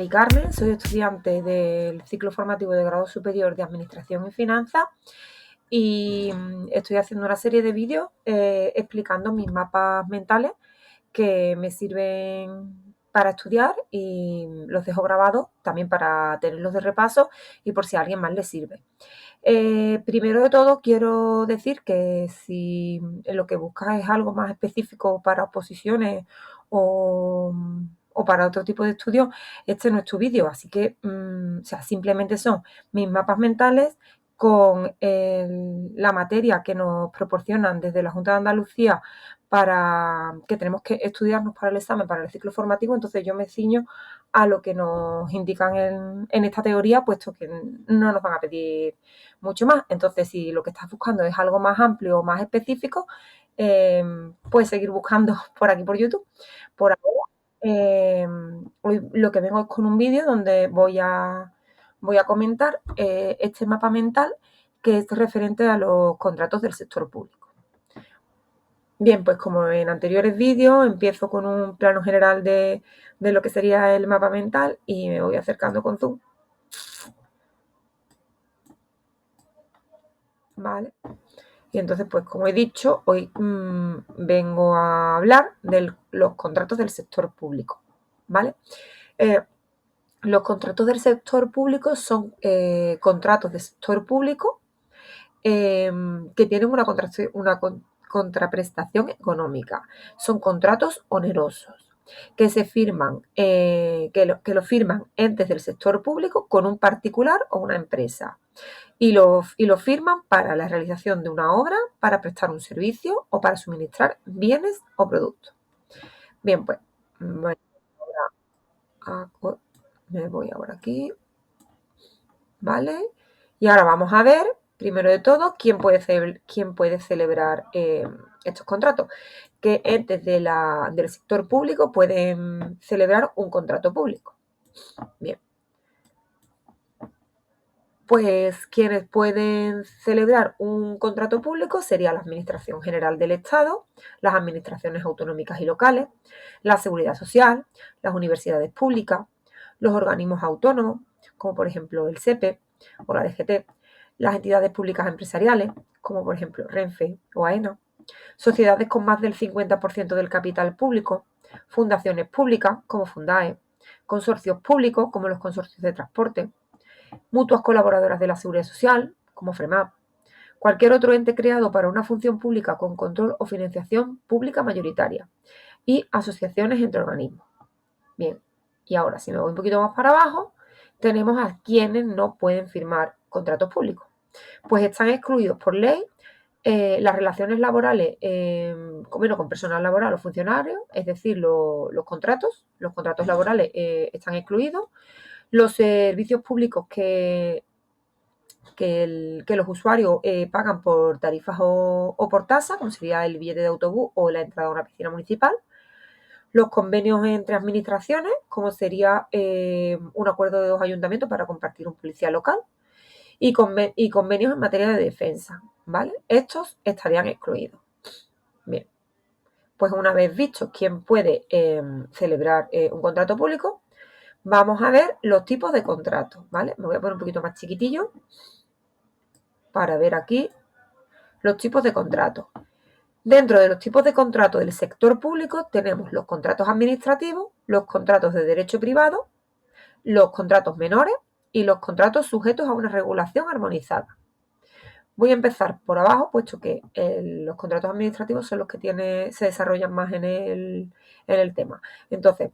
Mari Carmen, soy estudiante del ciclo formativo de grado superior de Administración y Finanzas y estoy haciendo una serie de vídeos explicando mis mapas mentales que me sirven para estudiar y los dejo grabados también para tenerlos de repaso y por si a alguien más le sirve. Primero de todo quiero decir que si lo que buscas es algo más específico para oposiciones o para otro tipo de estudios, este no es tu vídeo, así que simplemente son mis mapas mentales con la materia que nos proporcionan desde la Junta de Andalucía para que tenemos que estudiarnos para el examen, para el ciclo formativo. Entonces yo me ciño a lo que nos indican en esta teoría, puesto que no nos van a pedir mucho más. Entonces, si lo que estás buscando es algo más amplio o más específico, puedes seguir buscando por aquí por YouTube. Por ahora, hoy lo que vengo es con un vídeo donde voy a comentar este mapa mental que es referente a los contratos del sector público. Bien, pues como en anteriores vídeos, empiezo con un plano general de lo que sería el mapa mental y me voy acercando con zoom. ¿Vale? Y entonces, pues como he dicho, hoy vengo a hablar de los contratos del sector público. ¿Vale? Los contratos del sector público son contratos del sector público que tienen una contraprestación económica. Son contratos onerosos que se firman, que lo firman entes del sector público con un particular o una empresa. Y lo firman para la realización de una obra, para prestar un servicio o para suministrar bienes o productos. Bien, pues me voy ahora aquí. ¿Vale? Y ahora vamos a ver, primero de todo, quién puede celebrar estos contratos. ¿Qué entes del sector público pueden celebrar un contrato público? Bien. Pues quienes pueden celebrar un contrato público sería la Administración General del Estado, las administraciones autonómicas y locales, la Seguridad Social, las universidades públicas, los organismos autónomos, como por ejemplo el SEPE o la DGT, las entidades públicas empresariales, como por ejemplo Renfe o AENA, sociedades con más del 50% del capital público, fundaciones públicas como Fundae, consorcios públicos como los consorcios de transporte, mutuas colaboradoras de la Seguridad Social, como FREMAP, cualquier otro ente creado para una función pública con control o financiación pública mayoritaria y asociaciones entre organismos. Bien, y ahora si me voy un poquito más para abajo, tenemos a quienes no pueden firmar contratos públicos. Pues están excluidos por ley las relaciones laborales con personal laboral o funcionarios, es decir, los contratos laborales están excluidos. Los servicios públicos que los usuarios pagan por tarifas o por tasa, como sería el billete de autobús o la entrada a una piscina municipal. Los convenios entre administraciones, como sería un acuerdo de 2 ayuntamientos para compartir un policía local. Y convenios en materia de defensa, ¿vale? Estos estarían excluidos. Bien, pues una vez visto quién puede celebrar un contrato público, vamos a ver los tipos de contratos, ¿vale? Me voy a poner un poquito más chiquitillo para ver aquí los tipos de contratos. Dentro de los tipos de contratos del sector público tenemos los contratos administrativos, los contratos de derecho privado, los contratos menores y los contratos sujetos a una regulación armonizada. Voy a empezar por abajo, puesto que los contratos administrativos son los que se desarrollan más en el tema. Entonces,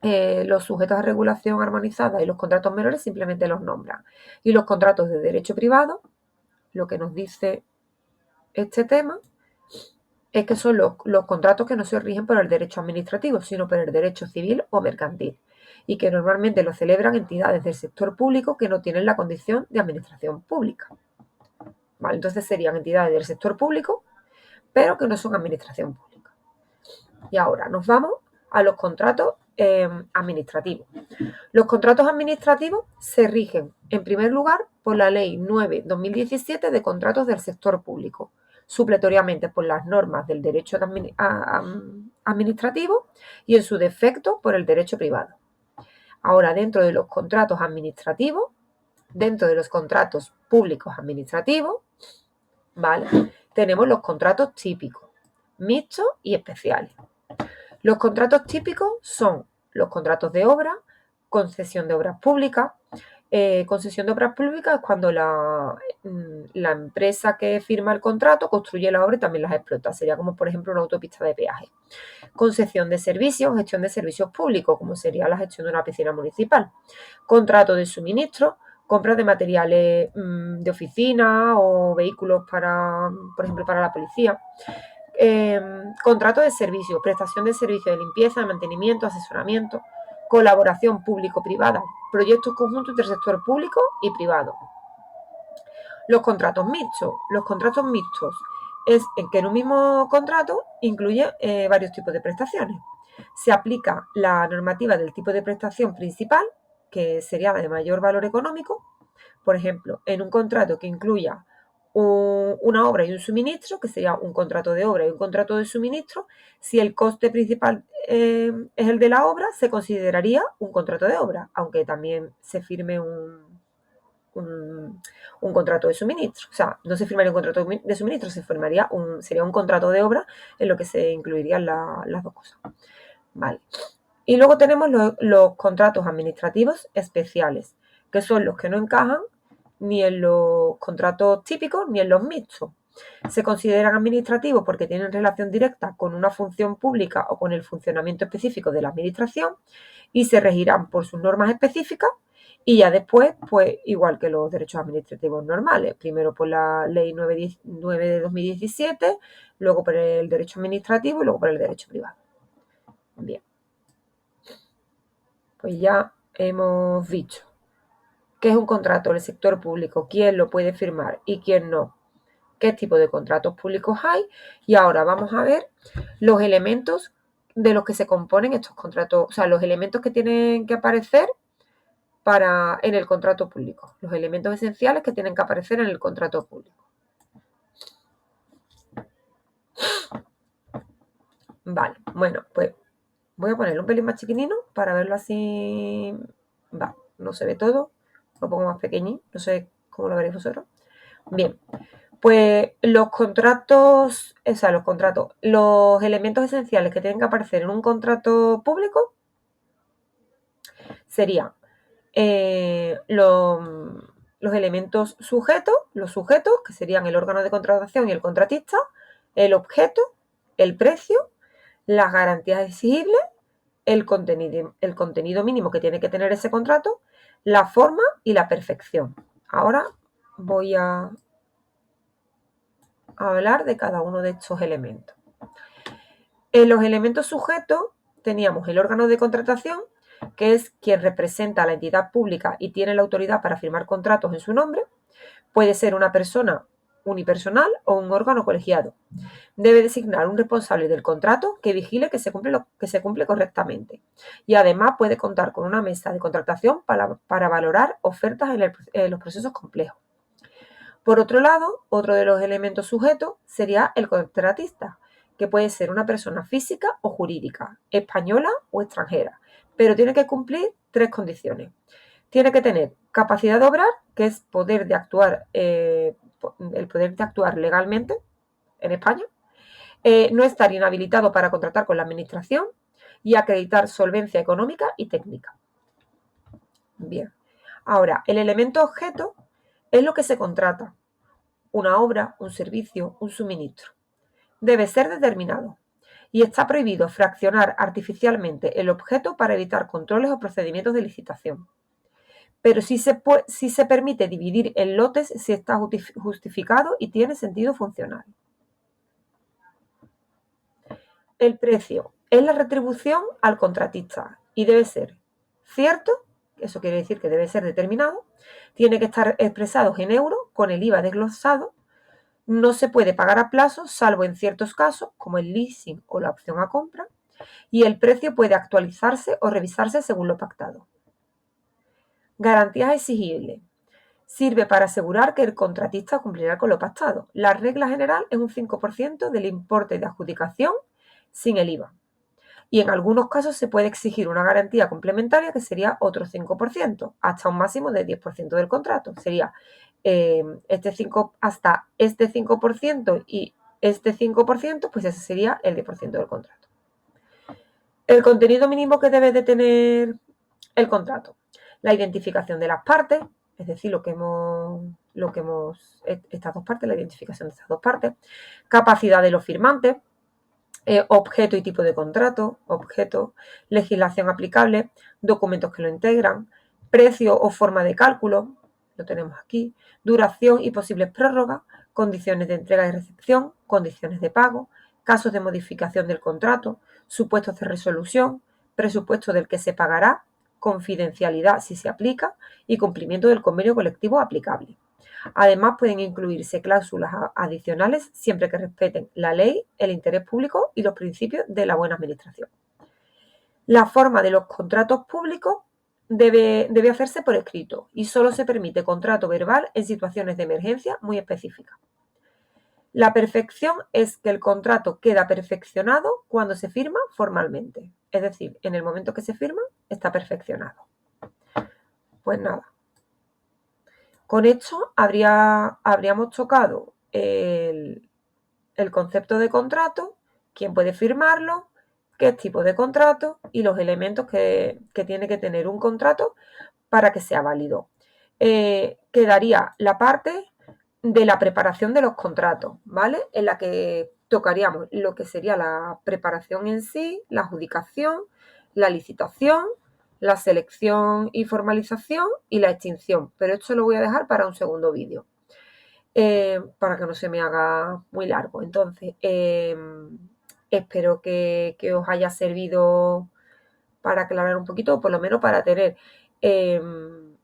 los sujetos a regulación armonizada y los contratos menores simplemente los nombran. Y los contratos de derecho privado, lo que nos dice este tema es que son los contratos que no se rigen por el derecho administrativo, sino por el derecho civil o mercantil, y que normalmente lo celebran entidades del sector público que no tienen la condición de administración pública. ¿Vale? Entonces serían entidades del sector público, pero que no son administración pública. Y ahora nos vamos a los contratos administrativos. Los contratos administrativos se rigen, en primer lugar, por la Ley 9/2017 de contratos del sector público, supletoriamente por las normas del derecho administrativo y, en su defecto, por el derecho privado. Ahora, dentro de los contratos administrativos, dentro de los contratos públicos administrativos, ¿vale? Tenemos los contratos típicos, mixtos y especiales. Los contratos típicos son los contratos de obra, concesión de obras públicas. Concesión de obras públicas es cuando la empresa que firma el contrato construye la obra y también las explota. Sería como, por ejemplo, una autopista de peaje. Concesión de servicios, gestión de servicios públicos, como sería la gestión de una piscina municipal. Contrato de suministro, compras de materiales de oficina o vehículos para, por ejemplo, para la policía. Contrato de servicios, prestación de servicios de limpieza, de mantenimiento, asesoramiento, colaboración público-privada, proyectos conjuntos entre el sector público y privado. Los contratos mixtos. Los contratos mixtos es en que en un mismo contrato incluye varios tipos de prestaciones. Se aplica la normativa del tipo de prestación principal, que sería la de mayor valor económico. Por ejemplo, en un contrato que incluya una obra y un suministro, que sería un contrato de obra y un contrato de suministro, si el coste principal es el de la obra, se consideraría un contrato de obra, aunque también se firme un contrato de suministro. O sea, no se firmaría un contrato de suministro, sería un contrato de obra en lo que se incluirían las dos cosas. Vale. Y luego tenemos los contratos administrativos especiales, que son los que no encajan ni en los contratos típicos ni en los mixtos. Se consideran administrativos porque tienen relación directa con una función pública o con el funcionamiento específico de la administración y se regirán por sus normas específicas y ya después, pues igual que los derechos administrativos normales, primero por la ley 9 de 2017, luego por el derecho administrativo y luego por el derecho privado. Bien. Pues ya hemos dicho qué es un contrato del sector público, quién lo puede firmar y quién no, qué tipo de contratos públicos hay y ahora vamos a ver los elementos de los que se componen estos contratos, o sea, los elementos que tienen que aparecer en el contrato público, los elementos esenciales que tienen que aparecer en el contrato público. Vale, bueno, pues voy a ponerlo un pelín más chiquitino para verlo así. Va, no se ve todo. Lo pongo más pequeñín, no sé cómo lo veréis vosotros. Bien, pues los los elementos esenciales que tienen que aparecer en un contrato público serían los elementos sujetos, los sujetos, que serían el órgano de contratación y el contratista, el objeto, el precio, las garantías exigibles, el contenido mínimo que tiene que tener ese contrato, la forma y la perfección. Ahora voy a hablar de cada uno de estos elementos. En los elementos sujetos teníamos el órgano de contratación, que es quien representa a la entidad pública y tiene la autoridad para firmar contratos en su nombre. Puede ser una persona unipersonal o un órgano colegiado. Debe designar un responsable del contrato que vigile que se cumple correctamente. Y además puede contar con una mesa de contratación para valorar ofertas en los procesos complejos. Por otro lado, otro de los elementos sujetos sería el contratista, que puede ser una persona física o jurídica, española o extranjera, pero tiene que cumplir 3 condiciones. Tiene que tener capacidad de obrar, que es el poder de actuar legalmente en España, no estar inhabilitado para contratar con la administración y acreditar solvencia económica y técnica. Bien, ahora, el elemento objeto es lo que se contrata, una obra, un servicio, un suministro. Debe ser determinado y está prohibido fraccionar artificialmente el objeto para evitar controles o procedimientos de licitación. Pero sí se permite dividir en lotes si está justificado y tiene sentido funcional. El precio es la retribución al contratista y debe ser cierto, eso quiere decir que debe ser determinado, tiene que estar expresado en euros con el IVA desglosado, no se puede pagar a plazo salvo en ciertos casos como el leasing o la opción a compra y el precio puede actualizarse o revisarse según lo pactado. Garantías exigibles. Sirve para asegurar que el contratista cumplirá con lo pactado. La regla general es un 5% del importe de adjudicación sin el IVA. y en algunos casos se puede exigir una garantía complementaria que sería otro 5%, hasta un máximo de 10% del contrato. Sería hasta este 5% y este 5%, pues ese sería el 10% del contrato. El contenido mínimo que debe de tener el contrato. La identificación de las partes, es decir, estas dos partes, la identificación de estas dos partes. Capacidad de los firmantes, objeto y tipo de contrato, objeto, legislación aplicable, documentos que lo integran, precio o forma de cálculo, lo tenemos aquí, duración y posibles prórrogas, condiciones de entrega y recepción, condiciones de pago, casos de modificación del contrato, supuestos de resolución, presupuesto del que se pagará, confidencialidad si se aplica y cumplimiento del convenio colectivo aplicable. Además, pueden incluirse cláusulas adicionales siempre que respeten la ley, el interés público y los principios de la buena administración. La forma de los contratos públicos debe hacerse por escrito y solo se permite contrato verbal en situaciones de emergencia muy específicas. La perfección es que el contrato queda perfeccionado cuando se firma formalmente. Es decir, en el momento que se firma está perfeccionado. Pues nada. Con esto habríamos tocado el concepto de contrato, quién puede firmarlo, qué tipo de contrato y los elementos que tiene que tener un contrato para que sea válido. Quedaría la parte de la preparación de los contratos, ¿vale? En la que tocaríamos lo que sería la preparación en sí, la adjudicación, la licitación, la selección y formalización y la extinción. Pero esto lo voy a dejar para un segundo vídeo, para que no se me haga muy largo. Entonces, espero que os haya servido para aclarar un poquito, o por lo menos para tener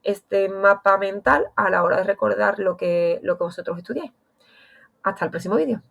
este mapa mental a la hora de recordar lo que vosotros estudiáis. Hasta el próximo vídeo.